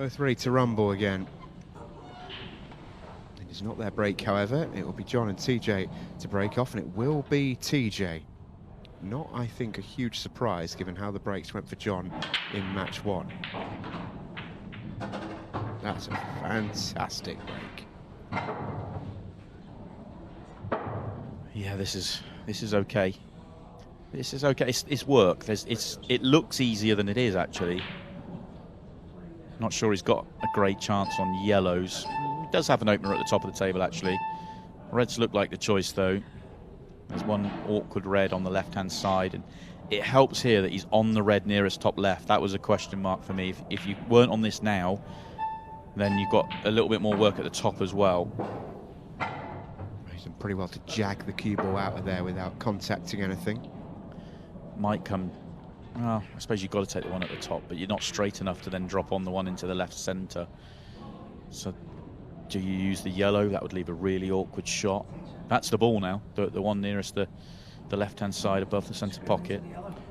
Both ready to rumble again. It is not their break, however. It will be John and TJ to break off, and it will be TJ. Not, I think, a huge surprise given how the breaks went for John in match one. That's a fantastic break. Yeah, this is okay. This is okay. It's work. It looks easier than it is, actually. Not sure he's got a great chance on yellows. He does have an opener at the top of the table, actually. Reds look like the choice, though. There's one awkward red on the left-hand side, and it helps here that he's on the red nearest top left. That was a question mark for me. If you weren't on this now, then you've got a little bit more work at the top as well. He's done pretty well to jag the cue ball out of there without contacting anything. Might come... Well, I suppose you've got to take the one at the top, but you're not straight enough to then drop on the one into the left centre. So do you use the yellow? That would leave a really awkward shot. That's the ball now, the one nearest the left-hand side above the centre pocket.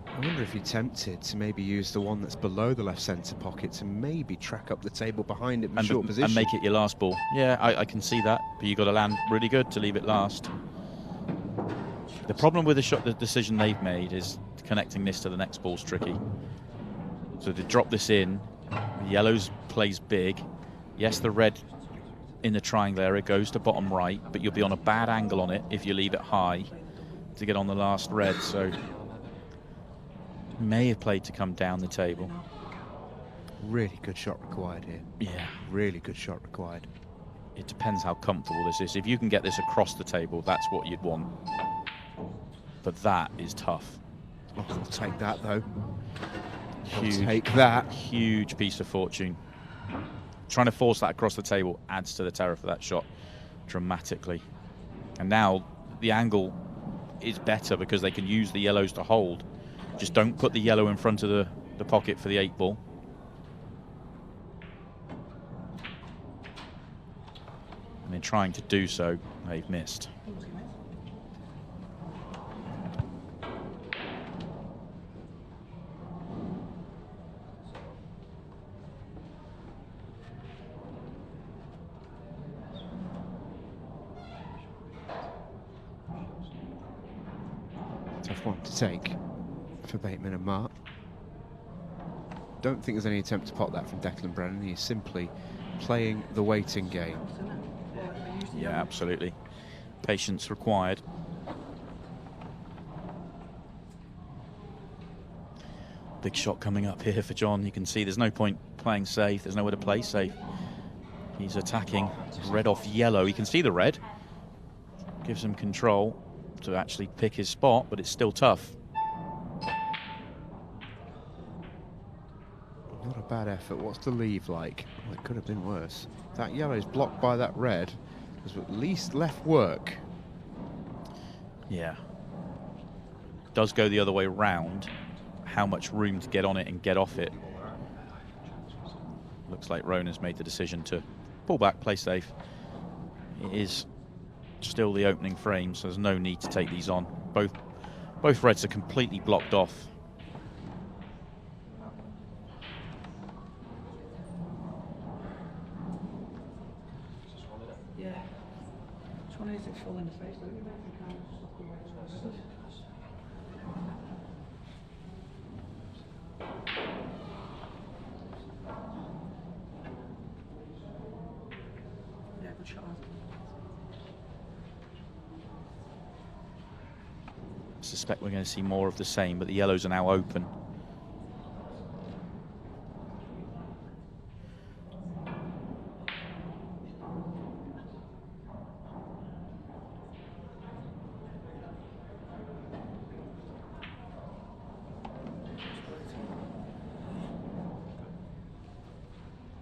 I wonder if you're tempted to maybe use the one that's below the left centre pocket to maybe track up the table behind it in short position. And make it your last ball. Yeah, I can see that, but you've got to land really good to leave it last. The problem with the decision they've made is connecting this to the next ball's tricky. So to drop this in, the yellows plays big. Yes, the red in the triangle area goes to bottom right, but you'll be on a bad angle on it if you leave it high to get on the last red. So may have played to come down the table. Really good shot required here. Yeah. Really good shot required. It depends how comfortable this is. If you can get this across the table, that's what you'd want. But that is tough. Oh, I'll take that, though. Huge, I'll take that. Huge piece of fortune. Trying to force that across the table adds to the terror for that shot dramatically. And now the angle is better because they can use the yellows to hold. Just don't put the yellow in front of the pocket for the 8 ball. And in trying to do so, they've missed. Tough one to take for Bateman and Makh. Don't think there's any attempt to pot that from Declan Brennan. He's simply playing the waiting game. Yeah, absolutely. Patience required. Big shot coming up here for John. You can see there's no point playing safe. There's nowhere to play safe. He's attacking red off yellow. You can see the red. Gives him control to actually pick his spot, but it's still tough. Not a bad effort. What's the leave like? Oh, it could have been worse. That yellow's blocked by that red. There's at least left work. Yeah. Does go the other way round. How much room to get on it and get off it? Looks like Ronan's made the decision to pull back, play safe. It is still the opening frame, so there's no need to take these on. Both reds are completely blocked off. Yeah. Which one is it full in the face? Yeah, good shot. I suspect we're going to see more of the same, but the yellows are now open.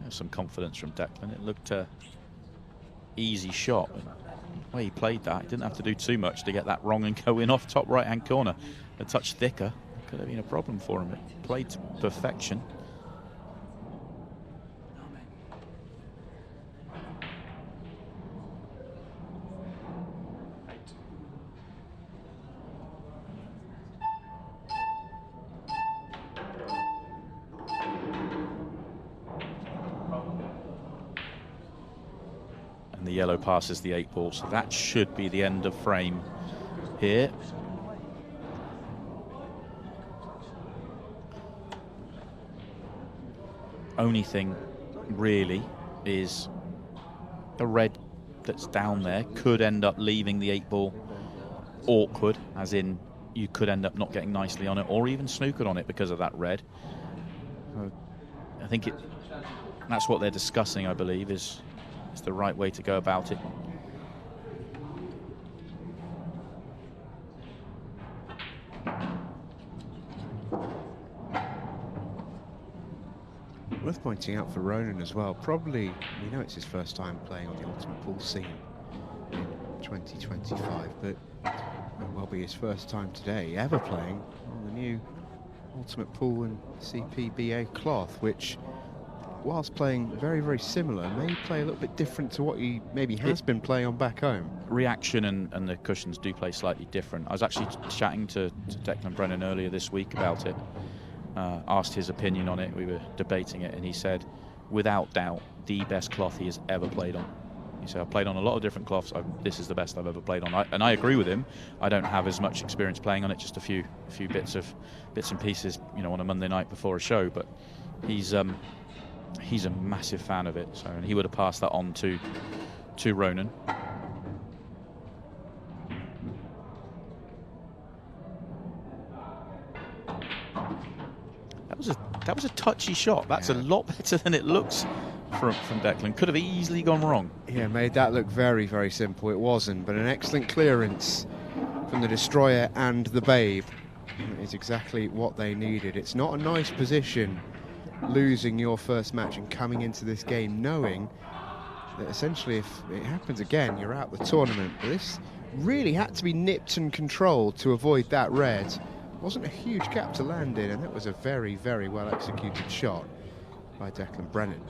There's some confidence from Declan. It looked easy shot. The way he played that, he didn't have to do too much to get that wrong and go in off top right-hand corner. A touch thicker, could have been a problem for him. It played to perfection. and the yellow passes the 8-ball, so that should be the end of frame here. Only thing really is the red that's down there could end up leaving the 8-ball awkward, as in you could end up not getting nicely on it or even snookered on it because of that red. I think that's what they're discussing, I believe, is the right way to go about it. Worth pointing out for Ronan as well, probably, we know it's his first time playing on the Ultimate Pool scene in 2025, but it will be his first time today ever playing on the new Ultimate Pool and 𝗡𝗶𝘃𝗀𝗃 cloth, which, whilst playing very, very similar, may play a little bit different to what he maybe has been playing on back home. Reaction and the cushions do play slightly different. I was actually chatting to Declan Brennan earlier this week about it. Asked his opinion on it, we were debating it, and he said, without doubt, the best cloth he has ever played on. He said, I've played on a lot of different cloths, this is the best I've ever played on. And I agree with him. I don't have as much experience playing on it, just a few bits and pieces, you know, on a Monday night before a show, but he's a massive fan of it, so, and he would have passed that on to Ronan. That was a touchy shot. That's a lot better than it looks from Declan. Could have easily gone wrong. Yeah, made that look very, very simple. It wasn't, but an excellent clearance from the Destroyer and the Babe is exactly what they needed. It's not a nice position, losing your first match and coming into this game knowing that essentially if it happens again, you're out the tournament. But this really had to be nipped and controlled to avoid that red. Wasn't a huge gap to land in, and that was a very, very well executed shot by Declan Brennan.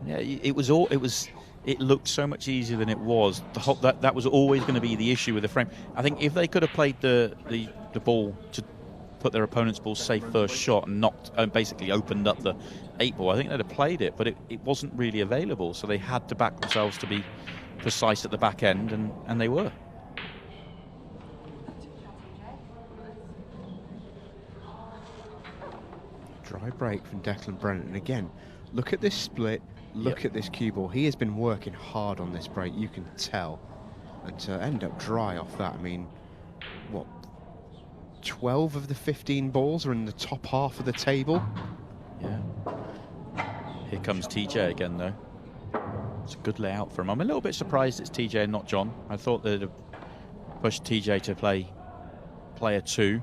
Yeah, it looked so much easier than it was. That was always going to be the issue with the frame. I think if they could have played the ball to put their opponent's ball safe first shot and knocked and basically opened up the 8-ball, I think they'd have played it, but it wasn't really available, so they had to back themselves to be precise at the back end, and they were. Dry break from Declan Brennan, and again, look at this split, look at this cue ball. He has been working hard on this break, you can tell, and to end up dry off that, I mean, what, 12 of the 15 balls are in the top half of the table? Yeah. Here comes Teejay again, though. It's a good layout for him. I'm a little bit surprised it's Teejay and not John. I thought they'd have pushed Teejay to play player 2,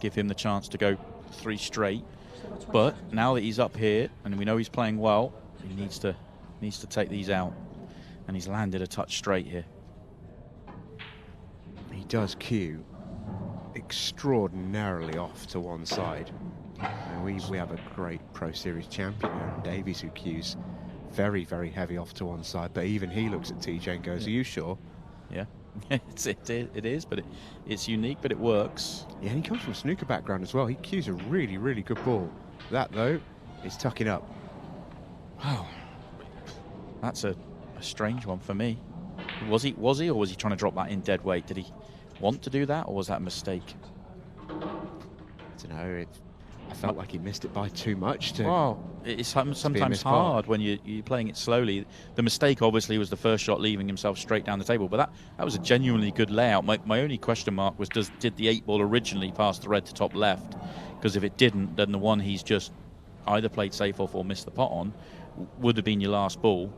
give him the chance to go 3 straight. But now that he's up here and we know he's playing well, he needs to take these out, and he's landed a touch straight here. He does cue extraordinarily off to one side. And we have a great Pro Series champion, Aaron Davies, who cues very, very heavy off to one side, but even he looks at Teejay and goes, "Are you sure?" Yeah, it is, but it's unique, but it works. Yeah, and he comes from a snooker background as well. He cues a really, really good ball. That, though, is tucking up. Wow, that's a strange one for me. Was he, or was he trying to drop that in dead weight? Did he want to do that, or was that a mistake? I don't know. I felt like he missed it by too much. Well, it's sometimes hard when you're playing it slowly. The mistake, obviously, was the first shot leaving himself straight down the table, but that was a genuinely good layout. My only question mark was, did the 8-ball originally pass the red to top left? Because if it didn't, then the one he's just either played safe off or missed the pot on would have been your last ball.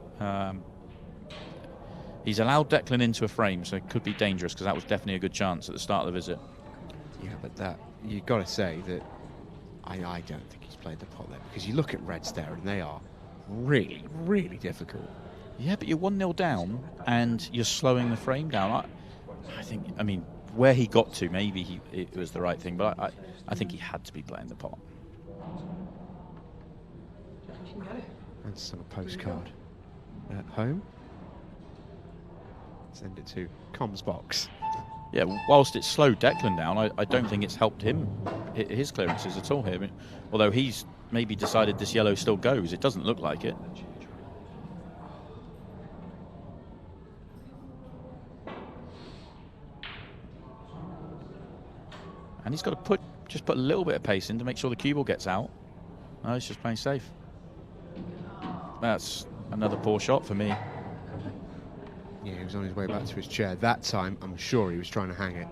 He's allowed Declan into a frame, so it could be dangerous, because that was definitely a good chance at the start of the visit. Yeah, but you've got to say that I don't think he's played the pot there, because you look at reds there and they are really, really difficult. Yeah, but you're 1-0 down and you're slowing the frame down. I mean, where he got to, maybe it was the right thing, but I think he had to be playing the pot. That's on a postcard at home. Send it to comms box. Yeah, whilst it slowed Declan down, I don't think it's helped him, his clearances at all here. I mean, although he's maybe decided this yellow still goes. It doesn't look like it. And he's got to just put a little bit of pace in to make sure the cue ball gets out. No, he's just playing safe. That's another poor shot for me. Yeah, he was on his way back to his chair. That time, I'm sure he was trying to hang it.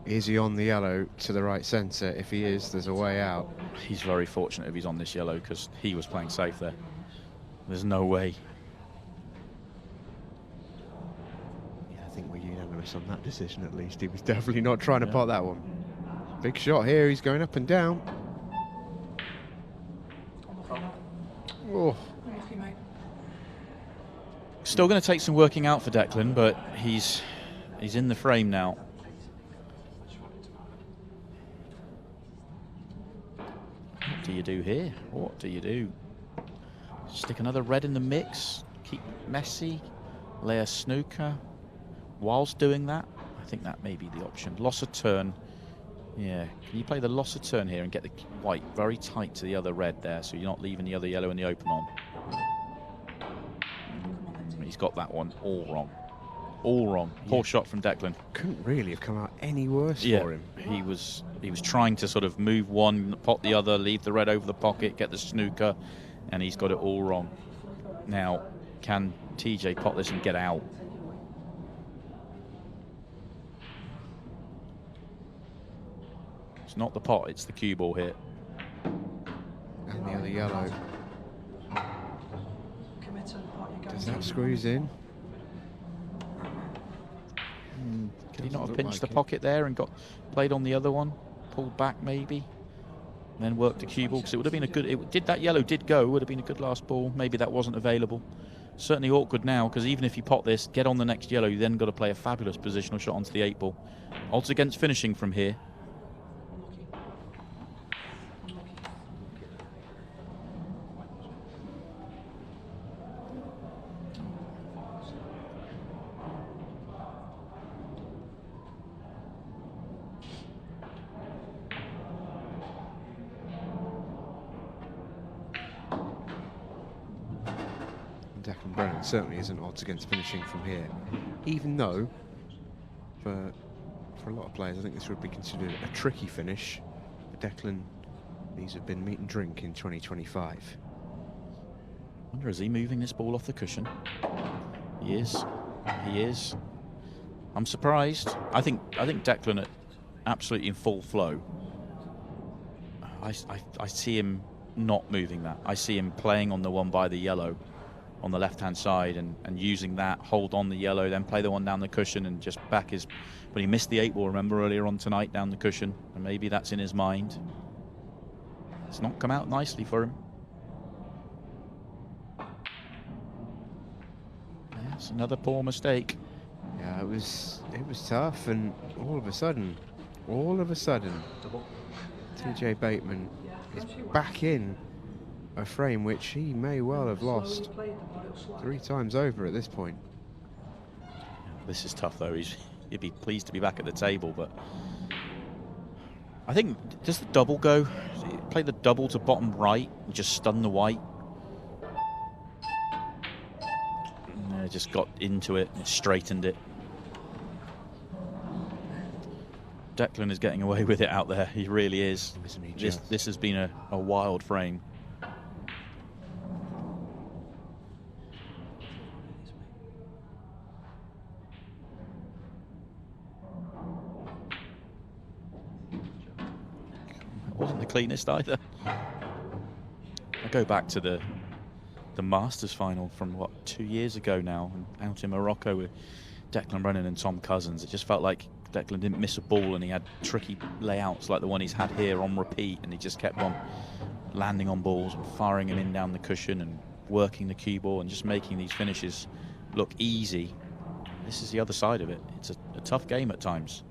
Is he on the yellow to the right centre? If he is, there's a way out. He's very fortunate if he's on this yellow, because he was playing safe there. There's no way. Yeah, I think we're unanimous on that decision at least. He was definitely not trying to pot that one. Big shot here, he's going up and down. Oh. Still going to take some working out for Declan, but he's in the frame now. What do you do here? What do you do? Stick another red in the mix, keep messy, lay a snooker. Whilst doing that, I think that may be the option. Loss of turn. Yeah, can you play the loss of turn here and get the white very tight to the other red there, so you're not leaving the other yellow in the open on? He's got that one all wrong. All wrong. Poor shot from Declan. Couldn't really have come out any worse for him. He was trying to sort of move one, pot the other, leave the red over the pocket, get the snooker, and he's got it all wrong. Now, can TJ pot this and get out? It's not the pot, it's the cue ball here. And the other yellow. Does that squeeze in? Could he not have pinched the pocket there and played on the other one? Pulled back maybe? And then worked the cue ball, because it would have been a good... that yellow did go, would have been a good last ball. Maybe that wasn't available. Certainly awkward now, because even if you pot this, get on the next yellow, you then got to play a fabulous positional shot onto the 8-ball. Odds against finishing from here. Declan Brennan certainly isn't odds against finishing from here, even though for a lot of players I think this would be considered a tricky finish. For Declan, these have been meat and drink in 2025. I wonder, is he moving this ball off the cushion? He is. He is. I'm surprised. I think Declan absolutely in full flow. I see him not moving that. I see him playing on the one by the yellow on the left-hand side and using that, hold on the yellow, then play the one down the cushion and just back his... But he missed the 8-ball, remember, earlier on tonight down the cushion, and maybe that's in his mind. It's not come out nicely for him. Yes, another poor mistake. Yeah, it was tough, and all of a sudden, Teejay Bateman is back in a frame which he may well have lost 3 times over at this point. This is tough though. He'd be pleased to be back at the table, but I think, does the double go? Play the double to bottom right and just stun the white. No, just got into it and straightened it. Declan is getting away with it out there. He really is. This has been a wild frame. Wasn't the cleanest either. I go back to the Masters final from, what, 2 years ago now, and out in Morocco with Declan Brennan and Tom Cousins. It just felt like Declan didn't miss a ball, and he had tricky layouts like the one he's had here on repeat, and he just kept on landing on balls and firing them in down the cushion and working the cue ball and just making these finishes look easy. This is the other side of it. It's a tough game at times.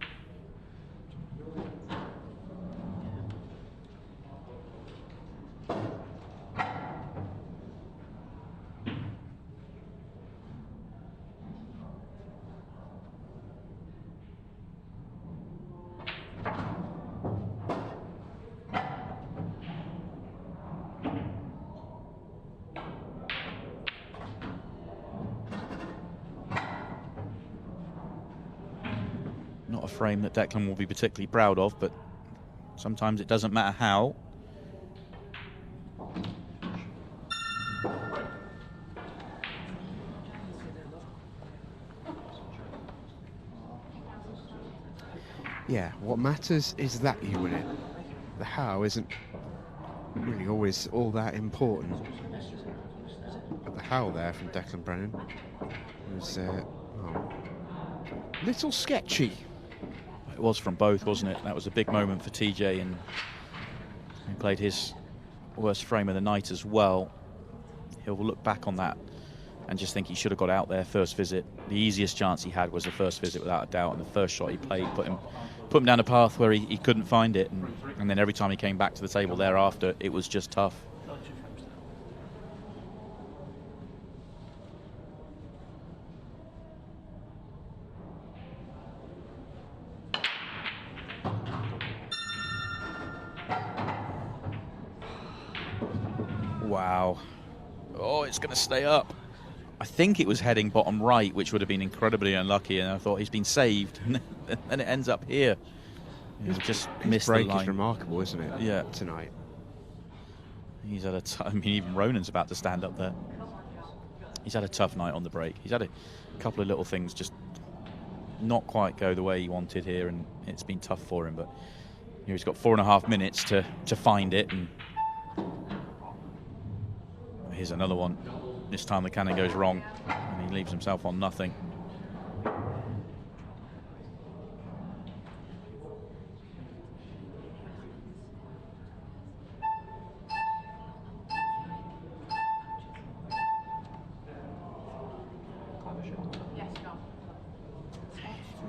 Not a frame that Declan will be particularly proud of, but Sometimes it doesn't matter how. Yeah, what matters is that you win it. The how isn't really always all that important. But the how there from Declan Brennan was little sketchy. It was from both, wasn't it? That was a big moment for TJ, and he played his worst frame of the night as well. He'll look back on that and just think he should have got out there first visit. The easiest chance he had was the first visit, without a doubt, and the first shot he played put him down a path where he couldn't find it, and then every time he came back to the table thereafter, it was just tough. Wow. Oh, it's going to stay up. I think it was heading bottom right, which would have been incredibly unlucky, and I thought he's been saved, and then it ends up here. He's just missed the line. Break is remarkable, isn't it? Yeah. Tonight. He's had I mean, even Ronan's about to stand up there. He's had a tough night on the break. He's had a couple of little things just not quite go the way he wanted here, and it's been tough for him. But he's got 4.5 minutes to find it, and here's another one. This time the cannon goes wrong, and he leaves himself on nothing.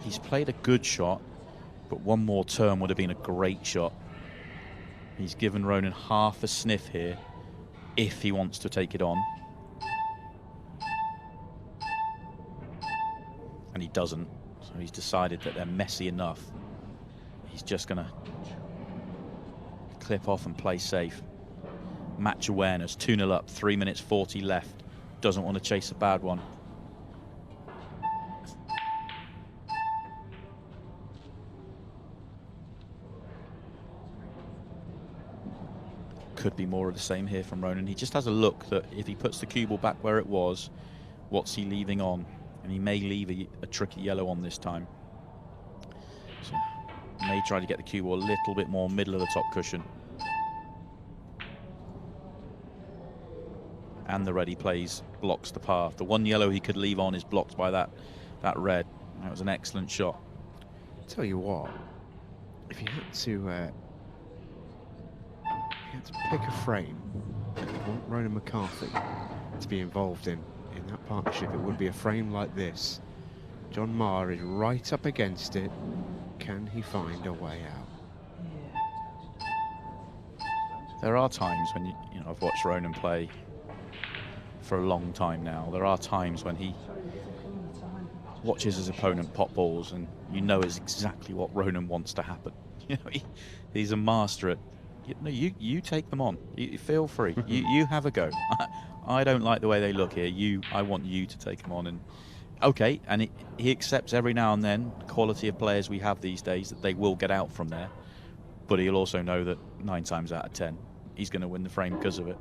He's played a good shot, but one more turn would have been a great shot. He's given Ronan half a sniff here if he wants to take it on. And he doesn't, so he's decided that they're messy enough. He's just going to clip off and play safe. Match awareness, 2-0 up, 3 minutes 40 left. Doesn't want to chase a bad one. Could be more of the same here from Ronan. He just has a look that if he puts the cue ball back where it was, what's he leaving on? And he may leave a tricky yellow on this time. So may try to get the cue ball a little bit more middle of the top cushion. And the red he plays blocks the path. The one yellow he could leave on is blocked by that red. That was an excellent shot. Tell you what, if you had to pick a frame that you want Ronan McCarthy to be involved in that partnership, it would be a frame like this. John Maher is right up against it. Can he find a way out? There are times when you know, I've watched Ronan play for a long time now. There are times when he watches his opponent pop balls, and you know it's exactly what Ronan wants to happen. You know, he's a master at. You take them on. You feel free. you have a go. I don't like the way they look here. I want you to take them on. And okay, and he accepts every now and then the quality of players we have these days, that they will get out from there. But he'll also know that 9 times out of 10, he's going to win the frame because of it.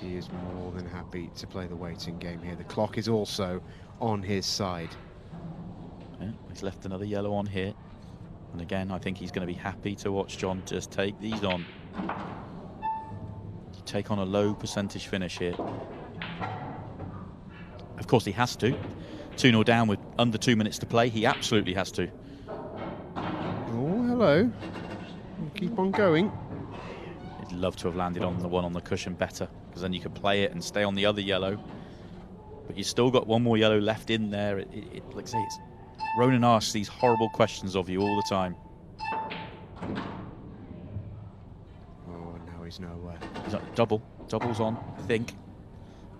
He is more than happy to play the waiting game here. The clock is also on his side. Yeah, he's left another yellow on here. And again, I think he's going to be happy to watch John just take these on. Take on a low percentage finish here. Of course he has to. 2-0 down with under 2 minutes to play. He absolutely has to. Oh, hello. Keep on going. He'd love to have landed on the one on the cushion better, because then you could play it and stay on the other yellow. But you've still got one more yellow left in there. Like I say, Ronan asks these horrible questions of you all the time. Oh, now he's nowhere. He's like, double's on, I think.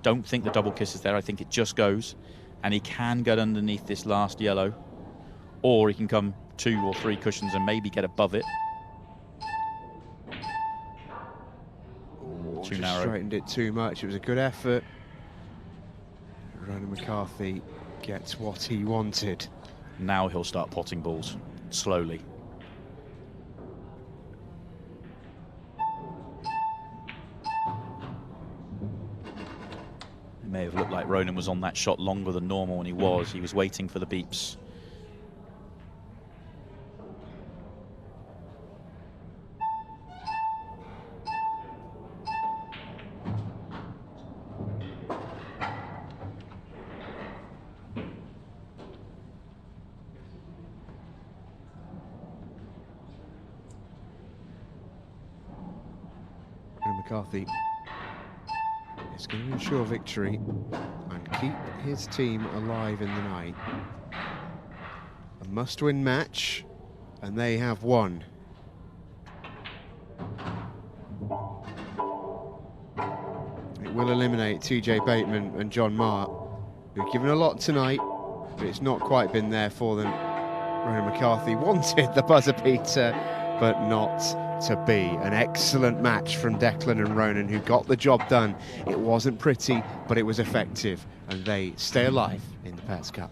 Don't think the double kiss is there. I think it just goes, and he can get underneath this last yellow, or he can come 2 or 3 cushions and maybe get above it. Oh, too just narrow. Straightened it too much. It was a good effort. Ronan McCarthy gets what he wanted. Now he'll start potting balls slowly. It may have looked like Ronan was on that shot longer than normal, and he was. He was waiting for the beeps. McCarthy is going to ensure victory and keep his team alive in the night. A must-win match, and they have won. It will eliminate Teejay Bateman and John Maher, who've given a lot tonight, but it's not quite been there for them. Ronan McCarthy wanted the buzzer beater, but not to be. An excellent match from Declan and Ronan, who got the job done. It wasn't pretty, but it was effective, and they stay alive in the 𝗡𝗃𝗀𝗃 Cup.